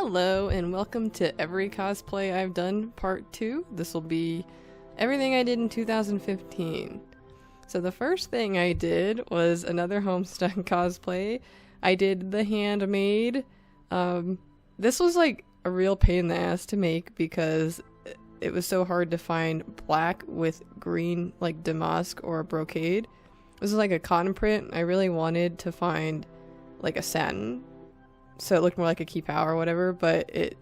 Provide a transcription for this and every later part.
Hello and welcome to Every Cosplay I've Done Part 2. This will be everything I did in 2015. So the first thing I did was another Homestuck cosplay. I did the handmade. This was like a real pain in the ass to make because it was so hard to find black with green like damask or brocade. This is like a cotton print. I really wanted to find like a satin, so it looked more like a kipao or whatever, but it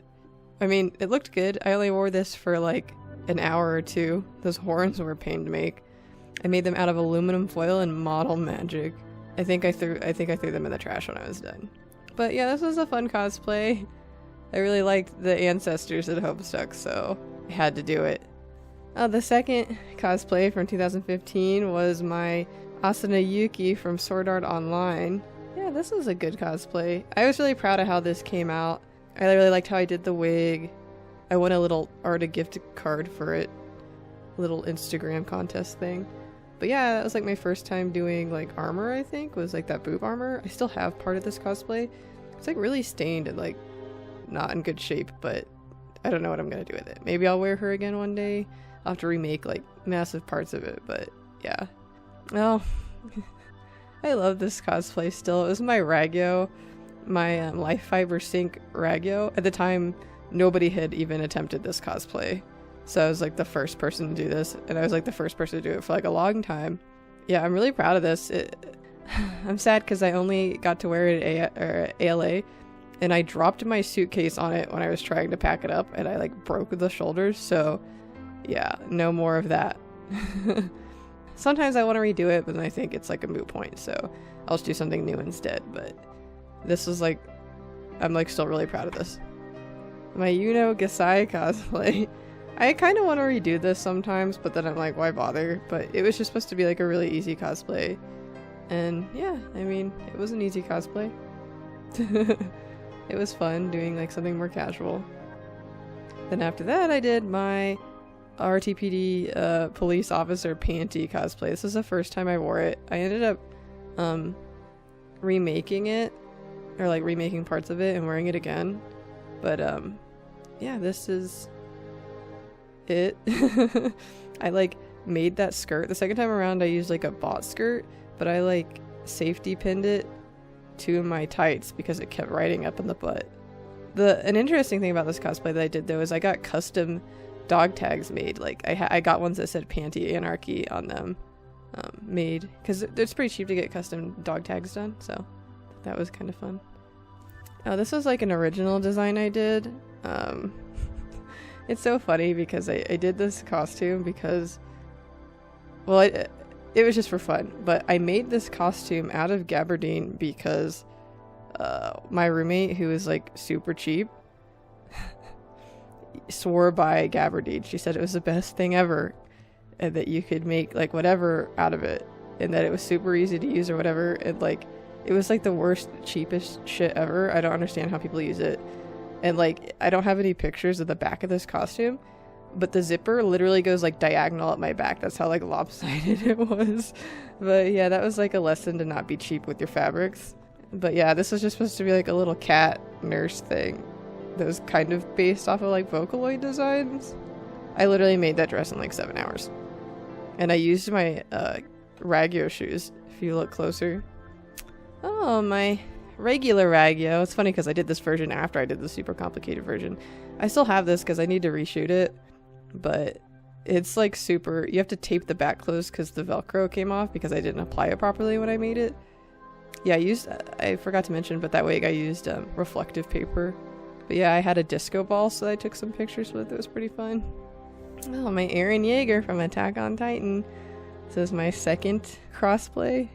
looked good. I only wore this for like an hour or two. Those horns were a pain to make. I made them out of aluminum foil and model magic. I think I threw them in the trash when I was done. But yeah, this was a fun cosplay. I really liked the ancestors at Homestuck, so I had to do it. The second cosplay from 2015 was my Asuna Yuki from Sword Art Online. Yeah, this was a good cosplay. I was really proud of how this came out. I really liked how I did the wig. I won a little art a gift card for it. A little Instagram contest thing. But yeah, that was like my first time doing like armor, I think. Was like that boob armor. I still have part of this cosplay. It's like really stained and like not in good shape, but I don't know what I'm gonna do with it. Maybe I'll wear her again one day. I'll have to remake like massive parts of it, but yeah. Well, I love this cosplay still. It was my Ragyo, my Life Fiber Sync Ragyo. At the time, nobody had even attempted this cosplay. So I was like the first person to do this, and I was like the first person to do it for like a long time. Yeah, I'm really proud of this. I'm sad because I only got to wear it at ALA, and I dropped my suitcase on it when I was trying to pack it up, and I like broke the shoulders, so yeah, no more of that. Sometimes I want to redo it, but then I think it's like a moot point, so I'll just do something new instead. But this was like, I'm like still really proud of this. My Yuno Gasai cosplay. I kind of want to redo this sometimes, but then I'm like, why bother? But it was just supposed to be like a really easy cosplay. And yeah, I mean, it was an easy cosplay. It was fun doing like something more casual. Then after that, I did my RTPD police officer Panty cosplay. This was the first time I wore it. I ended up remaking it, or like remaking parts of it and wearing it again. But yeah, this is it. I like made that skirt. The second time around I used like a bought skirt, but I like safety pinned it to my tights because it kept riding up in the butt. An interesting thing about this cosplay that I did though is I got custom dog tags made. Like I got ones that said Panty Anarchy on them made because it's pretty cheap to get custom dog tags done, so that was kind of fun. Oh, this was like an original design I did. It's so funny because I did this costume because, well, it was just for fun, but I made this costume out of gabardine because my roommate, who is like super cheap, swore by gabardine. She said it was the best thing ever and that you could make like whatever out of it and that it was super easy to use or whatever, and like it was like the worst, cheapest shit ever. I don't understand how people use it. And like I don't have any pictures of the back of this costume, but the zipper literally goes like diagonal up my back. That's how like lopsided it was. But yeah, that was like a lesson to not be cheap with your fabrics. But yeah, this was just supposed to be like a little cat nurse thing that was kind of based off of like Vocaloid designs. I literally made that dress in like 7 hours. And I used my Ragyo shoes, if you look closer. Oh, my regular Ragyo. It's funny because I did this version after I did the super complicated version. I still have this because I need to reshoot it, but it's like super, you have to tape the back closed because the Velcro came off because I didn't apply it properly when I made it. Yeah, I forgot to mention, but that wig I used reflective paper. But yeah, I had a disco ball, so I took some pictures with it. It was pretty fun. Oh, my Eren Yeager from Attack on Titan. This is my second crossplay.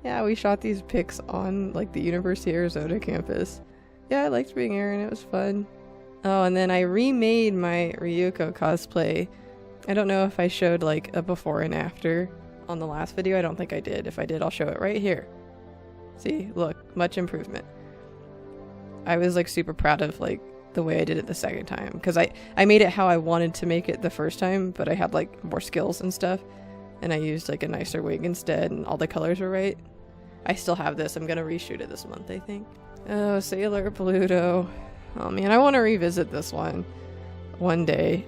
Yeah, we shot these pics on like the University of Arizona campus. Yeah, I liked being Eren. It was fun. Oh, and then I remade my Ryuko cosplay. I don't know if I showed like a before and after on the last video. I don't think I did. If I did, I'll show it right here. See, look, much improvement. I was like super proud of like the way I did it the second time because I made it how I wanted to make it the first time, but I had like more skills and stuff, and I used like a nicer wig instead, and all the colors were right. I still have this. I'm gonna reshoot it this month, I think. Oh, Sailor Pluto. Oh man, I want to revisit this one day.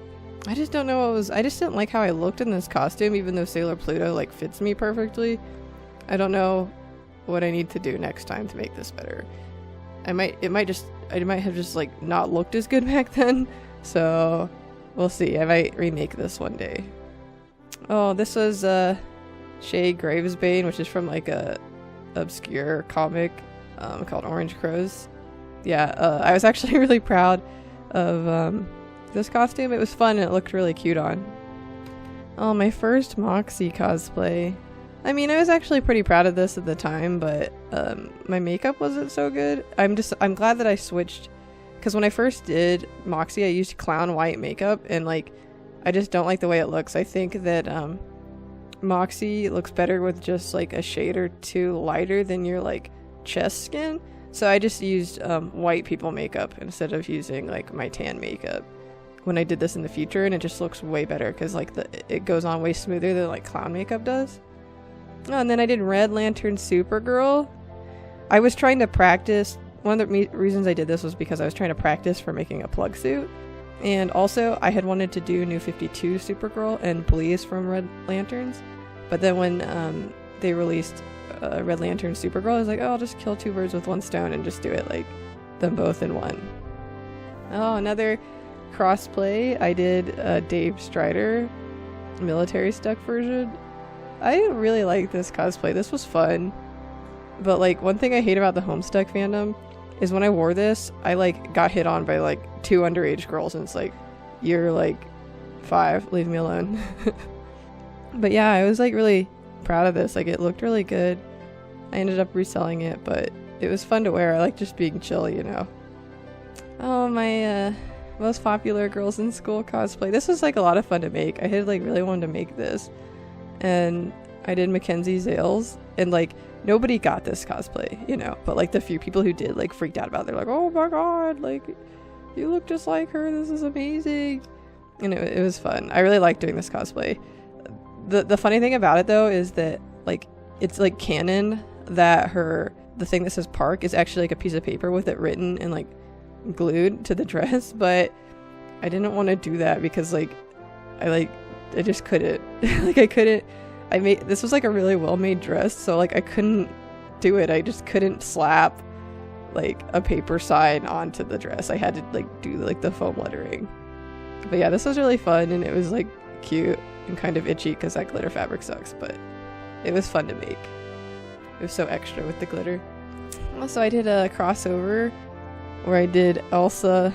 I just don't know I just didn't like how I looked in this costume, even though Sailor Pluto like fits me perfectly. I don't know what I need to do next time to make this better. I might have just like not looked as good back then. So we'll see. I might remake this one day. Oh, this was Shay Gravesbane, which is from like a obscure comic called Orange Crows. Yeah, I was actually really proud of this costume. It was fun and it looked really cute on. Oh, my first Moxie cosplay. I mean, I was actually pretty proud of this at the time, but my makeup wasn't so good. I'm glad that I switched, because when I first did Moxie, I used clown white makeup, and like I just don't like the way it looks. I think that Moxie looks better with just like a shade or two lighter than your like chest skin. So I just used white people makeup instead of using like my tan makeup when I did this in the future, and it just looks way better because like it goes on way smoother than like clown makeup does. Oh, and then I did Red Lantern Supergirl. I was trying to practice. One of the reasons I did this was because I was trying to practice for making a plug suit. And also, I had wanted to do New 52 Supergirl and Blaze from Red Lanterns. But then when they released Red Lantern Supergirl, I was like, oh, I'll just kill two birds with one stone and just do it like them both in one. Oh, another crossplay. I did Dave Strider military stuck version. I really like this cosplay. This was fun. But like one thing I hate about the Homestuck fandom is when I wore this, I like got hit on by like 2 underage girls, and it's like, you're like 5, leave me alone. But yeah, I was like really proud of this. Like it looked really good. I ended up reselling it, but it was fun to wear. I like just being chill, you know. Oh, my most popular girls in school cosplay. This was like a lot of fun to make. I had like really wanted to make this. And I did Mackenzie Zales, and like nobody got this cosplay, you know, but like the few people who did like freaked out about it. They're like, oh my god, like you look just like her, this is amazing. And it was fun. I really liked doing this cosplay. The funny thing about it though is that like it's like canon that the thing that says park is actually like a piece of paper with it written and like glued to the dress, but I didn't want to do that because like I just couldn't. Like I couldn't. This was like a really well-made dress, so like I couldn't do it. I just couldn't slap like a paper sign onto the dress. I had to like do like the foam lettering. But yeah, this was really fun, and it was like cute and kind of itchy because that glitter fabric sucks, but it was fun to make. It was so extra with the glitter. Also, I did a crossover where I did Elsa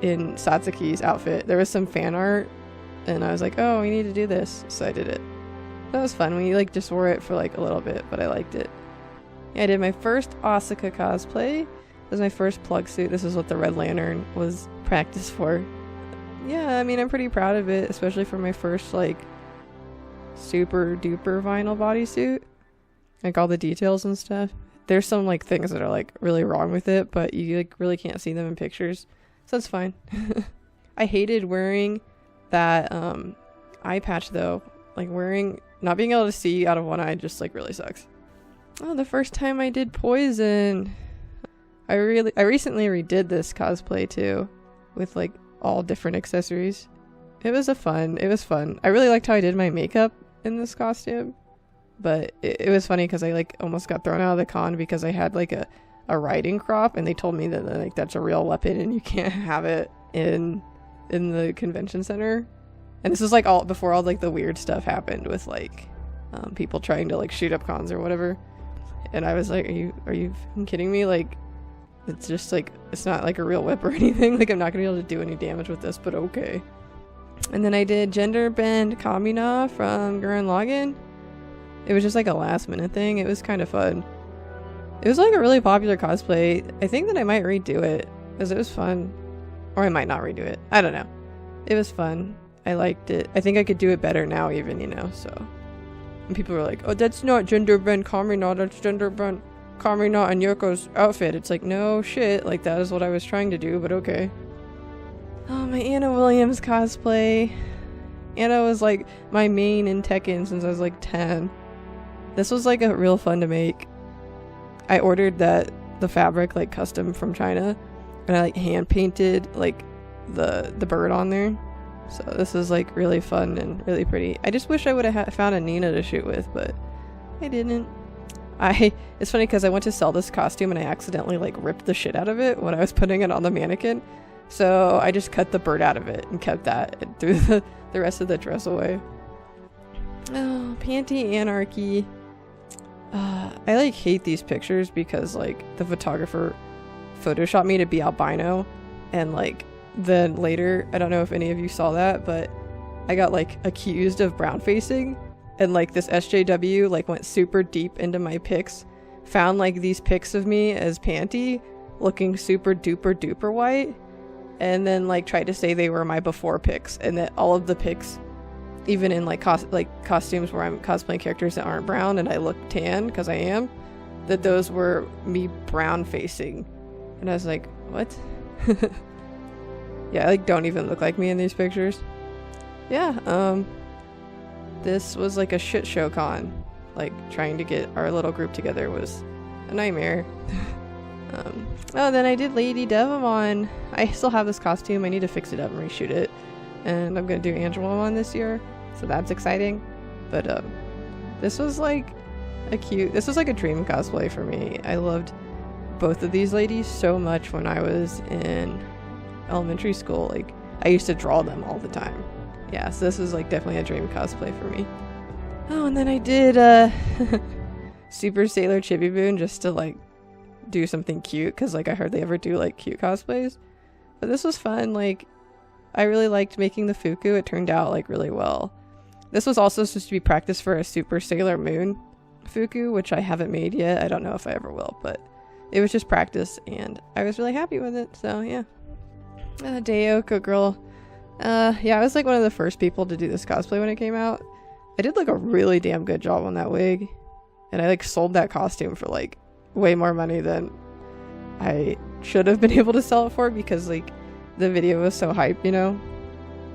in Satsuki's outfit. There was some fan art, and I was like, oh, we need to do this, so I did it. That was fun. We like just wore it for like a little bit, but I liked it. Yeah, I did my first Asuka cosplay. It was my first plug suit. This is what the Red Lantern was practiced for. Yeah, I mean, I'm pretty proud of it, especially for my first like super duper vinyl bodysuit. Like all the details and stuff. There's some like things that are like really wrong with it, but you like really can't see them in pictures, so it's fine. I hated wearing that eye patch though. Like not being able to see out of one eye just like really sucks. Oh, the first time I did Poison. I recently redid this cosplay too, with like all different accessories. It was fun. I really liked how I did my makeup in this costume, but it was funny because I like almost got thrown out of the con because I had like a riding crop, and they told me that like that's a real weapon and you can't have it in the convention center. And this was like all before all like the weird stuff happened with like people trying to like shoot up cons or whatever. And I was like, are you kidding me? Like it's just like, it's not like a real whip or anything. Like I'm not gonna be able to do any damage with this, but okay. And then I did Gender Bend Kamina from Gurren Lagann. It was just like a last minute thing. It was kind of fun. It was like a really popular cosplay. I think that I might redo it because it was fun. Or I might not redo it. I don't know. It was fun. I liked it. I think I could do it better now even, you know, so. And people were like, oh, that's not Gender Bend Kamina, that's Gender Bend Kamina and Yoko's outfit. It's like, no shit, like that is what I was trying to do, but okay. Oh, my Anna Williams cosplay. Anna was like my main in Tekken since I was like 10. This was like a real fun to make. I ordered the fabric like custom from China, and I like hand painted like the bird on there. So this is like really fun and really pretty. I just wish I would have found a Nina to shoot with, but I didn't. It's funny because I went to sell this costume and I accidentally like ripped the shit out of it when I was putting it on the mannequin. So I just cut the bird out of it and kept that and threw the rest of the dress away. Oh, Panty Anarchy. I like hate these pictures because like the photographer photoshopped me to be albino, and like then later, I don't know if any of you saw that, but I got like accused of brown facing, and like this SJW like went super deep into my pics, found like these pics of me as Panty looking super duper duper white, and then like tried to say they were my before pics, and that all of the pics, even in like costumes where I'm cosplaying characters that aren't brown and I look tan because I am, that those were me brown facing. And I was like, what? Yeah, I like don't even look like me in these pictures. Yeah, this was like a shit show con. Like trying to get our little group together was a nightmare. Oh, then I did Lady Devamon. I still have this costume. I need to fix it up and reshoot it. And I'm gonna do Angelomon this year, so that's exciting. But this was like a dream cosplay for me. I loved both of these ladies so much when I was in elementary school. Like I used to draw them all the time. Yeah, so this was like definitely a dream cosplay for me. Oh, and then I did Super Sailor Chibi Boon just to like do something cute, because like I hardly ever do like cute cosplays. But this was fun. Like I really liked making the Fuku. It turned out like really well. This was also supposed to be practice for a Super Sailor Moon Fuku, which I haven't made yet. I don't know if I ever will, but it was just practice and I was really happy with it. So yeah. Dayoka girl. Yeah, I was like one of the first people to do this cosplay when it came out. I did like a really damn good job on that wig, and I like sold that costume for like way more money than I should have been able to sell it for, because like the video was so hype, you know?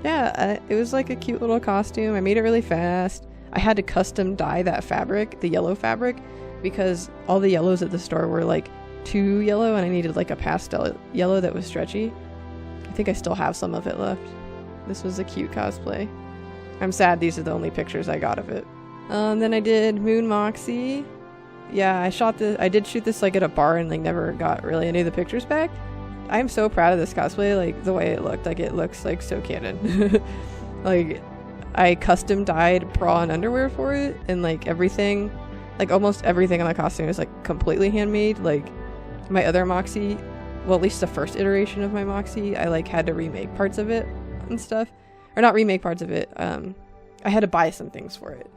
Yeah, it was like a cute little costume. I made it really fast. I had to custom dye that fabric, the yellow fabric, because all the yellows at the store were like too yellow and I needed like a pastel yellow that was stretchy. I think I still have some of it left. This was a cute cosplay. I'm sad these are the only pictures I got of it. Then I did Moon Moxie. Yeah, I did shoot this like at a bar and like never got really any of the pictures back. I'm so proud of this cosplay, like the way it looked. Like it looks like so canon. Like I custom dyed bra and underwear for it, and like everything, like almost everything on the costume is like completely handmade. Like my other Moxie, well at least the first iteration of my Moxie, I like had to remake parts of it and stuff. Or not remake parts of it, I had to buy some things for it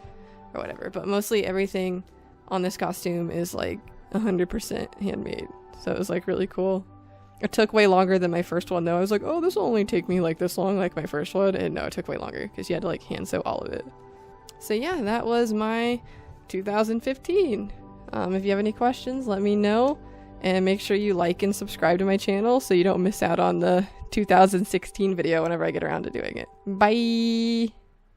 or whatever, but mostly everything on this costume is like 100% handmade, so it was like really cool. It took way longer than my first one though. I was like, oh, this will only take me like this long like my first one, and no, it took way longer because you had to like hand sew all of it. So yeah, that was my 2015. If you have any questions, let me know, and make sure you like and subscribe to my channel so you don't miss out on the 2016 video whenever I get around to doing it. Bye!